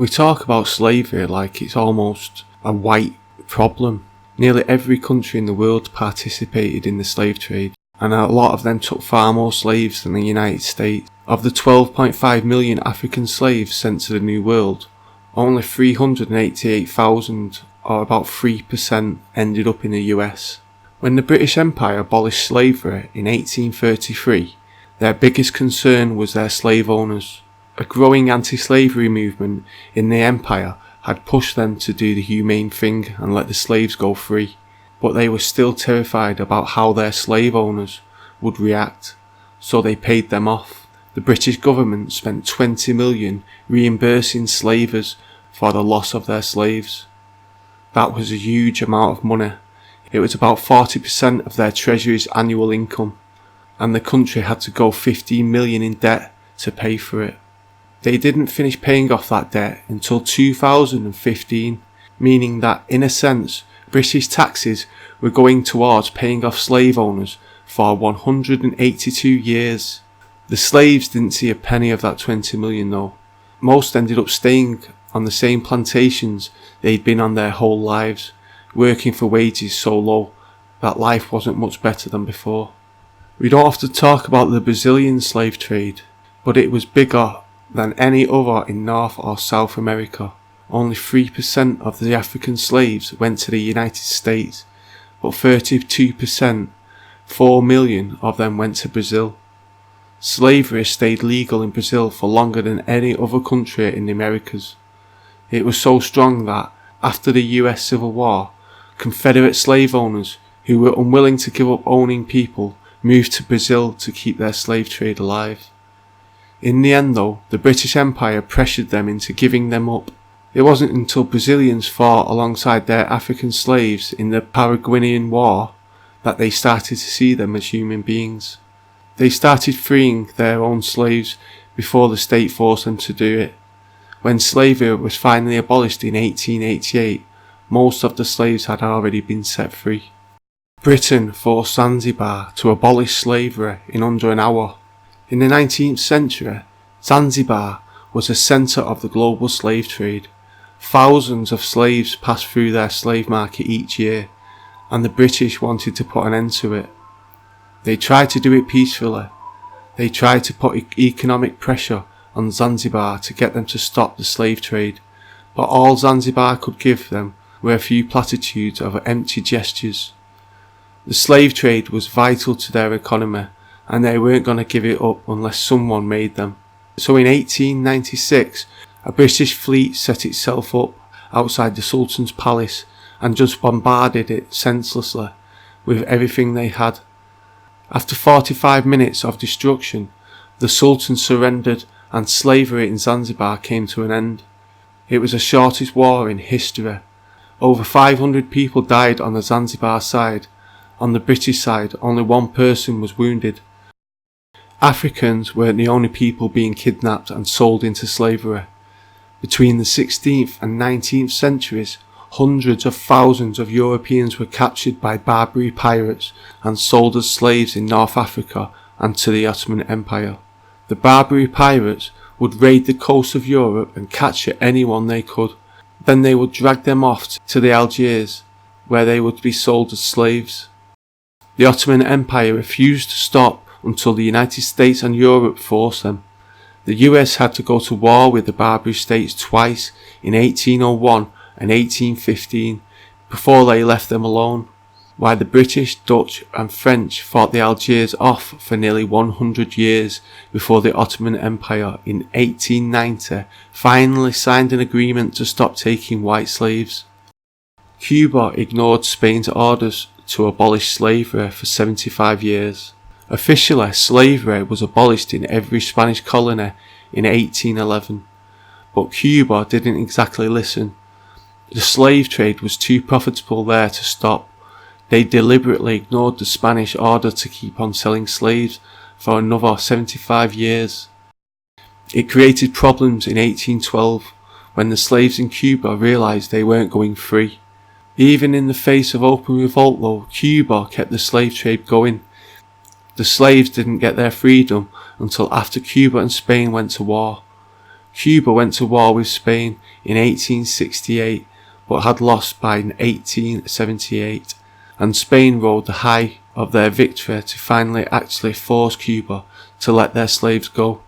We talk about slavery like it's almost a white problem. Nearly every country in the world participated in the slave trade, and a lot of them took far more slaves than the United States. Of the 12.5 million African slaves sent to the New World, only 388,000, or about 3%, ended up in the US. When the British Empire abolished slavery in 1833, their biggest concern was their slave owners. A growing anti-slavery movement in the empire had pushed them to do the humane thing and let the slaves go free, but they were still terrified about how their slave owners would react, so they paid them off. The British government spent 20 million reimbursing slavers for the loss of their slaves. That was a huge amount of money. It was about 40% of their treasury's annual income, and the country had to go 15 million in debt to pay for it. They didn't finish paying off that debt until 2015, meaning that, in a sense, British taxes were going towards paying off slave owners for 182 years. The slaves didn't see a penny of that 20 million though. Most ended up staying on the same plantations they'd been on their whole lives, working for wages so low that life wasn't much better than before. We don't often talk about the Brazilian slave trade, but it was bigger than any other in North or South America. Only 3% of the African slaves went to the United States, but 32%, 4 million of them went to Brazil. Slavery stayed legal in Brazil for longer than any other country in the Americas. It was so strong that, after the US Civil War, Confederate slave owners who were unwilling to give up owning people moved to Brazil to keep their slave trade alive. In the end though, the British Empire pressured them into giving them up. It wasn't until Brazilians fought alongside their African slaves in the Paraguayan War that they started to see them as human beings. They started freeing their own slaves before the state forced them to do it. When slavery was finally abolished in 1888, most of the slaves had already been set free. Britain forced Zanzibar to abolish slavery in under an hour. In the 19th century, Zanzibar was a centre of the global slave trade. Thousands of slaves passed through their slave market each year, and the British wanted to put an end to it. They tried to do it peacefully. They tried to put economic pressure on Zanzibar to get them to stop the slave trade, but all Zanzibar could give them were a few platitudes of empty gestures. The slave trade was vital to their economy, and they weren't going to give it up unless someone made them. So in 1896, a British fleet set itself up outside the Sultan's palace and just bombarded it senselessly with everything they had. After 45 minutes of destruction, the Sultan surrendered and slavery in Zanzibar came to an end. It was the shortest war in history. Over 500 people died on the Zanzibar side. On the British side, only one person was wounded. Africans weren't the only people being kidnapped and sold into slavery. Between the 16th and 19th centuries, hundreds of thousands of Europeans were captured by Barbary pirates and sold as slaves in North Africa and to the Ottoman Empire. The Barbary pirates would raid the coast of Europe and capture anyone they could. Then they would drag them off to the Algiers, where they would be sold as slaves. The Ottoman Empire refused to stop until the United States and Europe forced them. The US had to go to war with the Barbary states twice, in 1801 and 1815, before they left them alone, while the British, Dutch and French fought the Algiers off for nearly 100 years before the Ottoman Empire in 1890 finally signed an agreement to stop taking white slaves. Cuba ignored Spain's orders to abolish slavery for 75 years. Officially, slavery was abolished in every Spanish colony in 1811, but Cuba didn't exactly listen. The slave trade was too profitable there to stop. They deliberately ignored the Spanish order to keep on selling slaves for another 75 years. It created problems in 1812 when the slaves in Cuba realised they weren't going free. Even in the face of open revolt though, Cuba kept the slave trade going. The slaves didn't get their freedom until after Cuba and Spain went to war. Cuba went to war with Spain in 1868 but had lost by 1878, and Spain rode the high of their victory to finally actually force Cuba to let their slaves go.